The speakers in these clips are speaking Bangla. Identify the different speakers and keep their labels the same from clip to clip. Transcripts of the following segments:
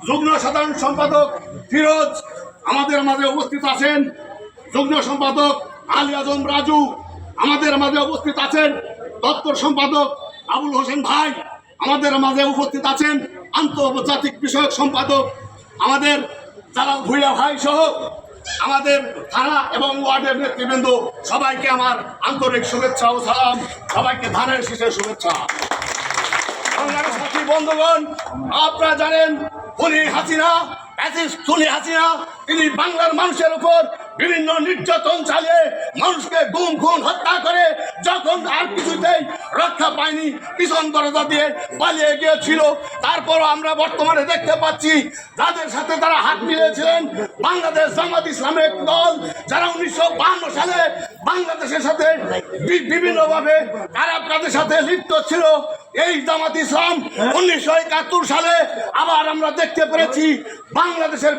Speaker 1: যুগ্ম সাধারণ সম্পাদক ফিরোজ আমাদের মাঝে উপস্থিত আছেন। যুগ্ম সম্পাদক আলী আজম রাজু আমাদের মাঝে উপস্থিত আছেন। দপ্তর সম্পাদক আবুল হোসেন ভাই আমাদের মাঝে উপস্থিত আছেন। আন্তর্জাতিক বিষয়ক সম্পাদক আমাদের জালাল ভুইয়া ভাই সহ আমাদের থানা এবং ওয়ার্ডের নেতৃবৃন্দ, সবাইকে আমার আন্তরিক শুভেচ্ছা ও সালাম। সবাইকে ধানের শীষের শুভেচ্ছা। বাংলার সাথী বন্ধুগণ, আপনারা জানেন খুনি হাসিনা তিনি বাংলার মানুষের উপর বিভিন্ন নির্যাতন চালিয়ে মানুষকে গুম খুন হত্যা করে যখন আর কিছুতেই রক্ষা পায়নি পিছন দরজা দিয়ে পালিয়ে গিয়েছিল। তারপরও আমরা বর্তমানে দেখতে পাচ্ছি যাদের সাথে তারা হাত মিলিয়েছিলেন বাংলাদেশ জামাত ইসলামের দল, যারা 1952 সালে বাংলাদেশের সাথে বিভিন্নভাবে খারাপ কাজের সাথে লিপ্ত ছিল। এই জামাত ইসলাম 1971 সালে আবার আমরা দেখতে পেরেছি বাংলাদেশের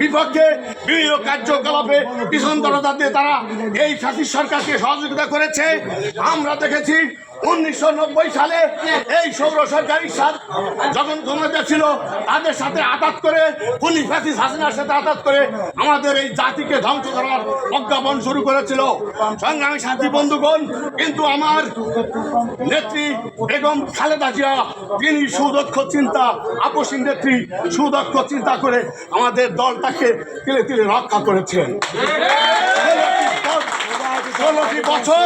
Speaker 1: বিপক্ষে বিভিন্ন কার্যকলাপে পিছন দরজা দিয়ে তারা এই ফ্যাসিস্ট সরকারকে সহযোগিতা করেছে। আমরা দেখেছি 1990 সালে এই সৌর সরকার ইরশাদ যখন ক্ষমতা ছিল তাদের সাথে আঘাত করে খুনি ফ্যাসিস্ট হাসিনার সাথে আঘাত করে আমাদের এই জাতিকে ধ্বংস করার প্রজ্ঞাপন শুরু করেছিল। সংগ্রামী সাথী বন্ধুগণ, কিন্তু আমার নেত্রী বেগম খালেদা জিয়া তিনি সুদক্ষ চিন্তা, আপসী নেত্রী সুদক্ষ চিন্তা করে আমাদের দলটাকে তিলে তিলে রক্ষা করেছেন। 16টি বছর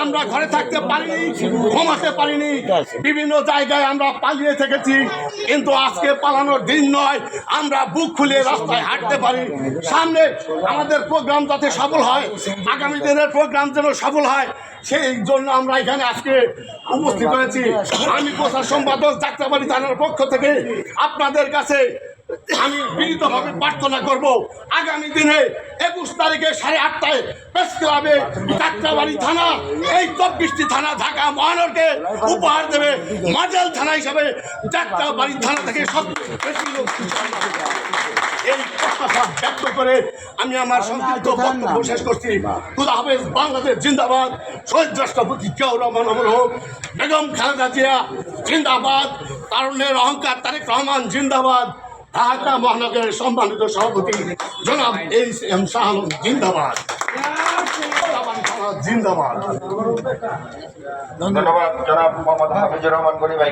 Speaker 1: আমরা ঘরে থাকতে পারিনি, ঘুমাতে পারিনি, বিভিন্ন জায়গায় আমরা পালিয়ে থেকেছি। কিন্তু আজকে পালানোর দিন নয়, আমরা বুক খুলিয়ে রাস্তায় হাঁটতে পারি। সামনে আমাদের প্রোগ্রাম যাতে সফল হয়, আগামী দিনের প্রোগ্রাম যেন সফল হয়, সেই জন্য আমরা এখানে আজকে উপস্থিত হয়েছি। আমি প্রচার সম্পাদক যাত্রাবাড়ি থানার পক্ষ থেকে আপনাদের কাছে আমি বিনীতভাবে প্রার্থনা করব, আগামী দিনে 21 তারিখে 8:30টায় প্রেস ক্লাবে যাত্রাবাড়ি থানা এই 24টি থানা ঢাকা মহানগরকে উপহার দেবে মডেল থানা হিসাবে। যাত্রাবাড়ি থানা থেকে সবচেয়ে বেশি লোক এই প্রত্যাশা ব্যক্ত করে আমি আমার সংক্ষিপ্ত বক্তব্য শেষ করছি। খুদা হাফেজ। বাংলাদেশ জিন্দাবাদ। শহীদ রাষ্ট্রপতি জিয়াউর রহমান অমর হোক। বেগম খালেদা জিয়া জিন্দাবাদ। তারুণ্যের অহংকার তারেক রহমান জিন্দাবাদ। ঢাকা মহানগরের সম্মানিত সভাপতি জনাব ACM শাহ আলম জিন্দাবাদ। জিন্দাবাদ।
Speaker 2: ধন্যবাদ জনাব মোহাম্মদ হাফিজুর রহমান গনি ভাই।